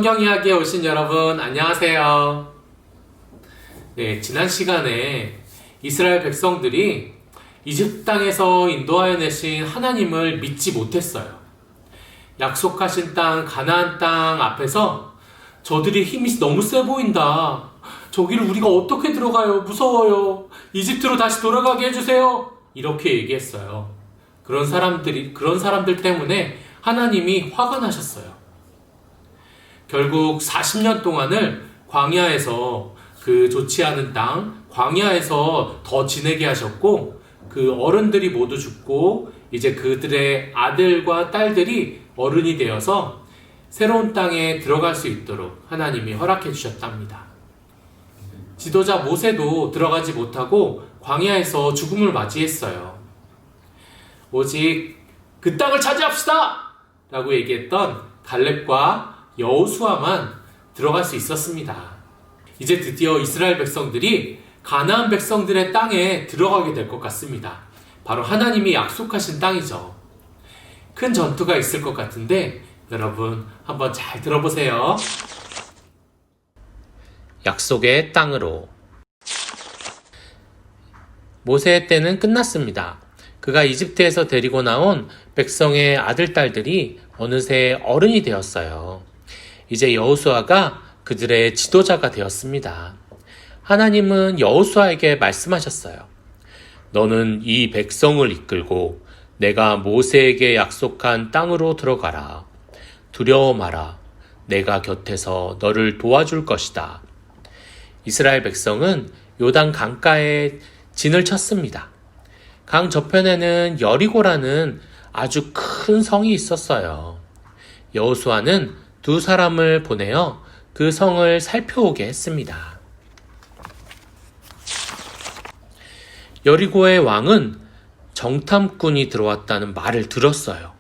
성경 이야기에 오신 여러분, 안녕하세요. 네, 지난 시간에 이스라엘 백성들이 이집트 땅에서 인도하여 내신 하나님을 믿지 못했어요. 약속하신 땅, 가나안 땅 앞에서 저들이 힘이 너무 세 보인다. 저기를 우리가 어떻게 들어가요? 무서워요. 이집트로 다시 돌아가게 해주세요. 이렇게 얘기했어요. 그런 사람들 때문에 하나님이 화가 나셨어요. 결국 40년 동안을 광야에서 그 좋지 않은 땅, 광야에서 더 지내게 하셨고, 그 어른들이 모두 죽고, 이제 그들의 아들과 딸들이 어른이 되어서 새로운 땅에 들어갈 수 있도록 하나님이 허락해 주셨답니다. 지도자 모세도 들어가지 못하고 광야에서 죽음을 맞이했어요. 오직 그 땅을 차지합시다! 라고 얘기했던 갈렙과 여호수아만 들어갈 수 있었습니다. 이제 드디어 이스라엘 백성들이 가나안 백성들의 땅에 들어가게 될 것 같습니다. 바로 하나님이 약속하신 땅이죠. 큰 전투가 있을 것 같은데 여러분 한번 잘 들어보세요. 약속의 땅으로. 모세의 때는 끝났습니다. 그가 이집트에서 데리고 나온 백성의 아들, 딸들이 어느새 어른이 되었어요. 이제 여호수아가 그들의 지도자가 되었습니다. 하나님은 여호수아에게 말씀하셨어요. 너는 이 백성을 이끌고 내가 모세에게 약속한 땅으로 들어가라. 두려워 마라. 내가 곁에서 너를 도와줄 것이다. 이스라엘 백성은 요단 강가에 진을 쳤습니다. 강 저편에는 여리고라는 아주 큰 성이 있었어요. 여호수아는 두 사람을 보내어 그 성을 살펴오게 했습니다. 여리고의 왕은 정탐꾼이 들어왔다는 말을 들었어요.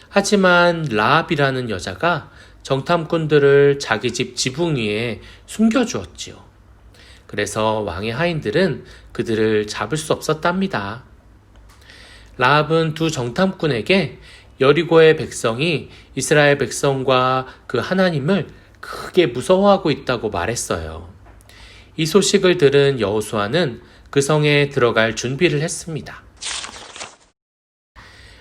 하지만 라합이라는 여자가 정탐꾼들을 자기 집 지붕 위에 숨겨주었지요. 그래서 왕의 하인들은 그들을 잡을 수 없었답니다. 라합은 두 정탐꾼에게 여리고의 백성이 이스라엘 백성과 그 하나님을 크게 무서워하고 있다고 말했어요. 이 소식을 들은 여호수아는 그 성에 들어갈 준비를 했습니다.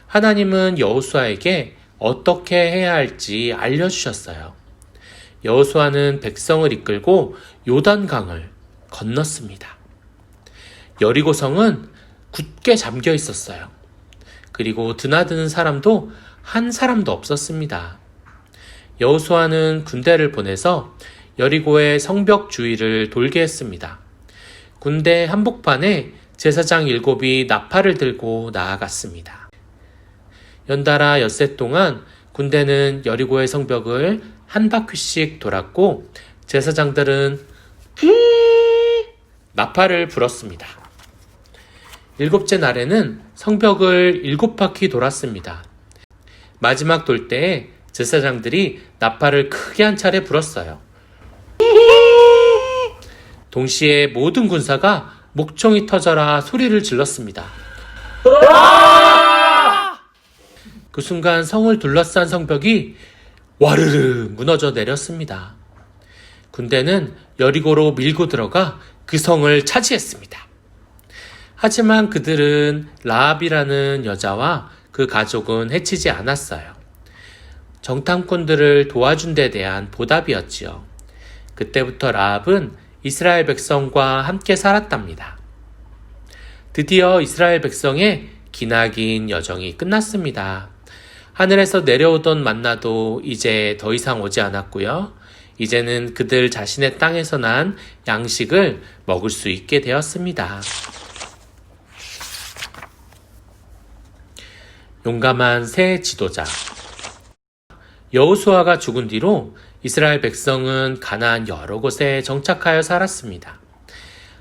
하나님은 여호수아에게 어떻게 해야 할지 알려주셨어요. 여호수아는 백성을 이끌고 요단강을 건넜습니다. 여리고성은 굳게 잠겨 있었어요. 그리고 드나드는 사람도 한 사람도 없었습니다. 여호수아는 군대를 보내서 여리고의 성벽 주위를 돌게 했습니다. 군대 한복판에 제사장 7이 나팔을 들고 나아갔습니다. 연달아 엿새 동안 군대는 여리고의 성벽을 한 바퀴씩 돌았고 제사장들은 나팔을 불었습니다. 7째 날에는 성벽을 7바퀴 돌았습니다. 마지막 돌 때에 제사장들이 나팔을 크게 한 차례 불었어요. 동시에 모든 군사가 목청이 터져라 소리를 질렀습니다. 그 순간 성을 둘러싼 성벽이 와르르 무너져 내렸습니다. 군대는 여리고로 밀고 들어가 그 성을 차지했습니다. 하지만 그들은 라합이라는 여자와 그 가족은 해치지 않았어요. 정탐꾼들을 도와준 데 대한 보답이었지요. 그때부터 라합은 이스라엘 백성과 함께 살았답니다. 드디어 이스라엘 백성의 기나긴 여정이 끝났습니다. 하늘에서 내려오던 만나도 이제 더 이상 오지 않았고요. 이제는 그들 자신의 땅에서 난 양식을 먹을 수 있게 되었습니다. 용감한 새 지도자. 여호수아가 죽은 뒤로 이스라엘 백성은 가나안 여러 곳에 정착하여 살았습니다.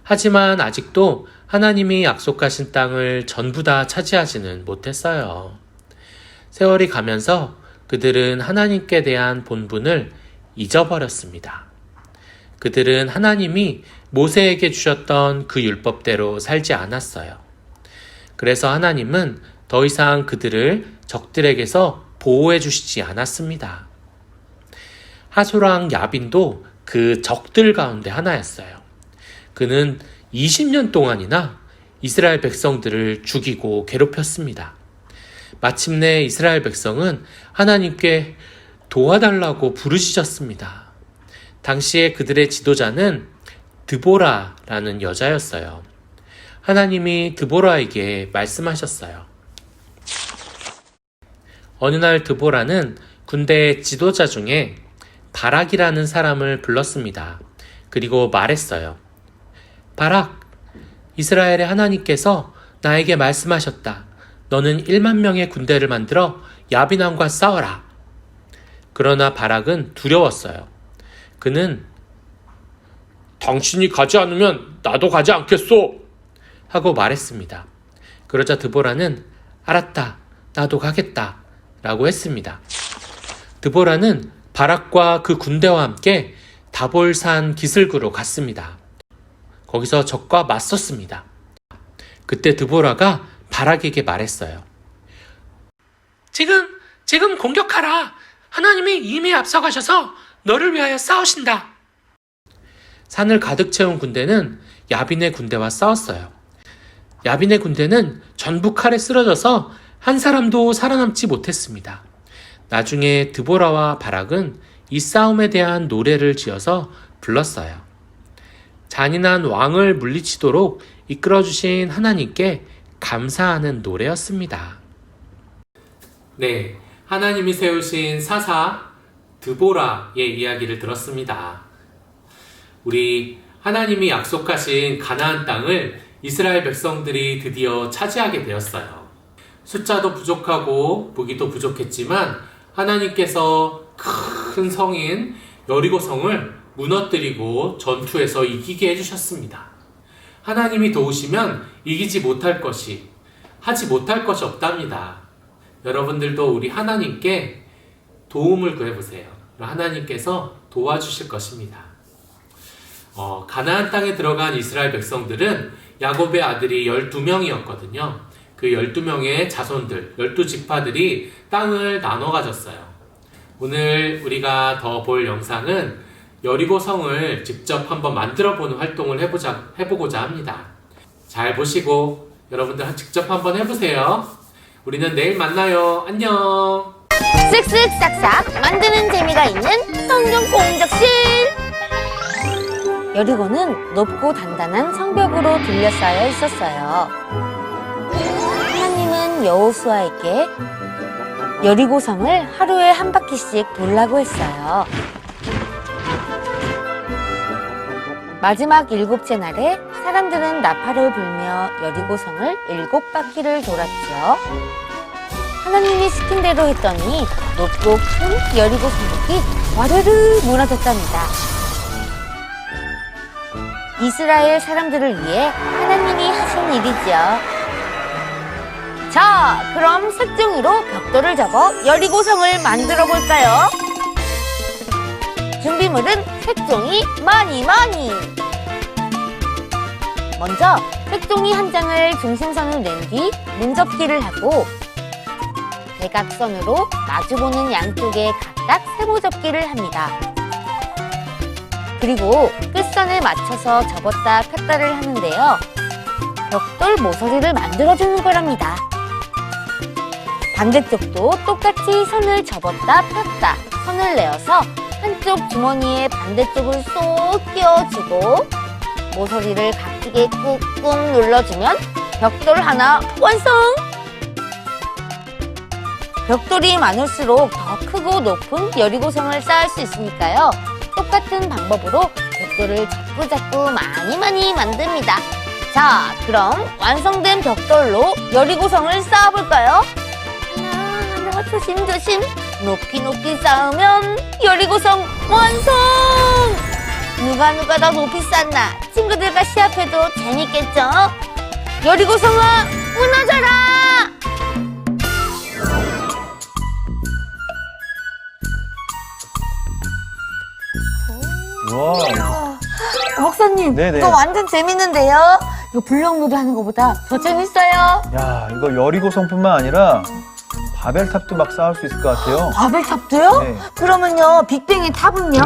하지만 아직도 하나님이 약속하신 땅을 전부 다 차지하지는 못했어요. 세월이 가면서 그들은 하나님께 대한 본분을 잊어버렸습니다. 그들은 하나님이 모세에게 주셨던 그 율법대로 살지 않았어요. 그래서 하나님은 더 이상 그들을 적들에게서 보호해 주시지 않았습니다. 하소랑 야빈도 그 적들 가운데 하나였어요. 그는 20년 동안이나 이스라엘 백성들을 죽이고 괴롭혔습니다. 마침내 이스라엘 백성은 하나님께 도와달라고 부르짖었습니다. 당시에 그들의 지도자는 드보라라는 여자였어요. 하나님이 드보라에게 말씀하셨어요. 어느 날 드보라는 군대의 지도자 중에 바락이라는 사람을 불렀습니다. 그리고 말했어요. 바락, 이스라엘의 하나님께서 나에게 말씀하셨다. 너는 1만 명의 군대를 만들어 야빈왕과 싸워라. 그러나 바락은 두려웠어요. 그는 당신이 가지 않으면 나도 가지 않겠소 하고 말했습니다. 그러자 드보라는 알았다, 나도 가겠다 라고 했습니다. 드보라는 바락과 그 군대와 함께 다볼산 기슭으로 갔습니다. 거기서 적과 맞섰습니다. 그때 드보라가 바락에게 말했어요. 지금 공격하라. 하나님이 이미 앞서가셔서 너를 위하여 싸우신다. 산을 가득 채운 군대는 야빈의 군대와 싸웠어요. 야빈의 군대는 전부 칼에 쓰러져서 한 사람도 살아남지 못했습니다. 나중에 드보라와 바락은 이 싸움에 대한 노래를 지어서 불렀어요. 잔인한 왕을 물리치도록 이끌어주신 하나님께 감사하는 노래였습니다. 네, 하나님이 세우신 사사 드보라의 이야기를 들었습니다. 우리 하나님이 약속하신 가나안 땅을 이스라엘 백성들이 드디어 차지하게 되었어요. 숫자도 부족하고 무기도 부족했지만 하나님께서 큰 성인 여리고성을 무너뜨리고 전투에서 이기게 해주셨습니다. 하나님이 도우시면 이기지 못할 것이, 하지 못할 것이 없답니다. 여러분들도 우리 하나님께 도움을 구해보세요. 하나님께서 도와주실 것입니다. 가나안 땅에 들어간 이스라엘 백성들은 야곱의 아들이 12명이었거든요. 그 12명의 자손들, 12지파들이 땅을 나눠 가졌어요. 오늘 우리가 더 볼 영상은 여리고 성을 직접 한번 만들어보는 활동을 해보고자 합니다. 잘 보시고 여러분들 직접 한번 해보세요. 우리는 내일 만나요. 안녕. 쓱쓱 싹싹 만드는 재미가 있는 성경 공적실. 여리고는 높고 단단한 성벽으로 둘러싸여 있었어요. 하나님은 여호수아에게 여리고성을 하루에 한 바퀴씩 돌라고 했어요. 마지막 7째 날에 사람들은 나팔을 불며 여리고성을 7바퀴를 돌았죠. 하나님이 시킨 대로 했더니 높고 큰 여리고 성벽이 와르르 무너졌답니다. 이스라엘 사람들을 위해 하나님이 하신 일이죠. 자, 그럼 색종이로 벽돌을 접어 여리고성을 만들어 볼까요? 준비물은 색종이 많이. 먼저 색종이 한 장을 중심선을 낸 뒤 문접기를 하고 대각선으로 마주보는 양쪽에 각각 세모접기를 합니다. 그리고 끝선에 맞춰서 접었다 폈다를 하는데요. 벽돌 모서리를 만들어주는 거랍니다. 반대쪽도 똑같이 선을 접었다 폈다 선을 내어서 한쪽 주머니에 반대쪽을 쏙 끼워주고 모서리를 각지게 꾹꾹 눌러주면 벽돌 하나 완성! 벽돌이 많을수록 더 크고 높은 여리고성을 쌓을 수 있으니까요. 똑같은 방법으로 벽돌을 자꾸 많이 만듭니다. 자, 그럼 완성된 벽돌로 여리고성을 쌓아볼까요? 하나, 조심조심 높이 쌓으면 여리고성 완성! 누가 더 높이 쌓나 친구들과 시합해도 재밌겠죠? 여리고성아 무너져라! 와. 목사님, 네네. 이거 완전 재밌는데요? 이거 블럭놀이 하는 것보다 더 재밌어요. 야, 이거 여리고성뿐만 아니라 바벨탑도 막 쌓을 수 있을 것 같아요. 바벨탑도요? 네. 그러면요, 빅뱅의 탑은요?